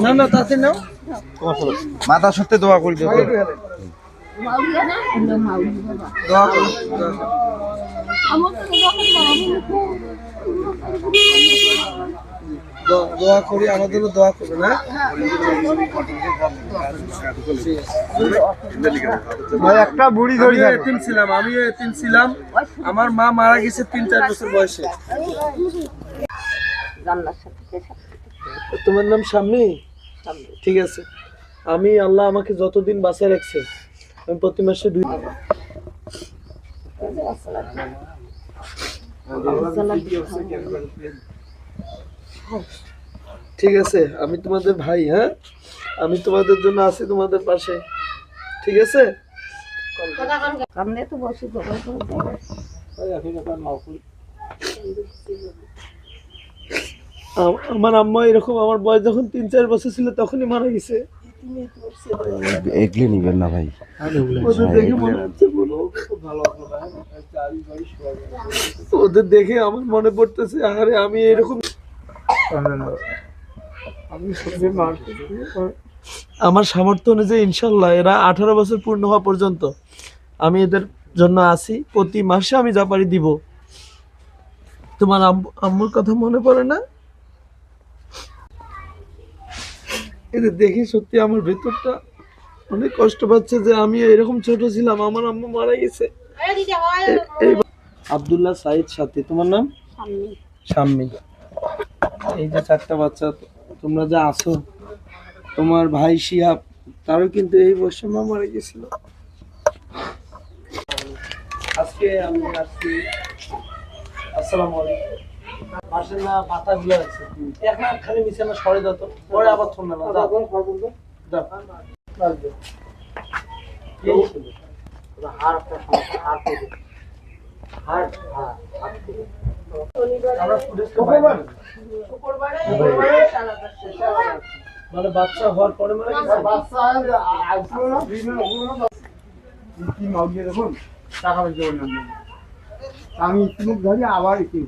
না না তাতে নাও মাথা সত্যি দোয়া করি দোয়া দোয়া করি আমাদের দোয়া করবে না ভাই একটা বুড়ি ধরি আমি এতিম ছিলাম আমার মা মারা গেছে 3-4 বছর বয়সে তোমার নাম শাম্মী ঠিক আছে আমি আল্লাহ আমাকে যতদিন বাঁচিয়ে রাখছে আমি প্রতি মাসে 2 ঠিক আছে আমি তোমাদের ভাই হ্যাঁ আমি তোমাদের জন্য আছি তোমাদের পাশে ঠিক আছে আমার আম্মা এরকম আমার বয়স যখন 3-4 বছর ছিল তখনই মারা গেছে এগলে নিবেন না ভাই ওদের দেখে আমার মনে পড়তেছে আরে আমি এরকম আমার সামর্থ্য অনুযায়ী ইনশাল্লাহ এরা 18 বছর পূর্ণ হওয়া পর্যন্ত আমি এদের জন্য আসি প্রতি মাসে আমি যা পারি দিব তোমার আম্মুর কথা মনে পড়ে না এদের দেখে সত্যি আমার ভেতরটা অনেক কষ্ট পাচ্ছে যে আমি এরকম ছোট ছিলাম আমার আম্মু মারা গেছে আব্দুল্লাহ সাইদ সাথী তোমার নাম শাম্মী এই যে 4টা বাচ্চা তোমরা যা আছো তোমার ভাই শিহাব তারও কিন্তু এই বয়সে মা মারা গেছিল আজকে আমি আসছি আসসালামু আলাইকুম মাসের না পাতা গুলো আছে এক না খালি বিছানা সরে দাও তো পরে আবার থন না দাও দাও এই ছিল হার একটা হার থেকে হার হার থেকে আমরা শুক্রবারে মানে বাচ্চা হওয়ার পরে মানে বাচ্চা আইছিল না কি মাউলিয়ে দেখুন টাকা বেশি আমি ইতিমধ্যে ধরি আবার ইতি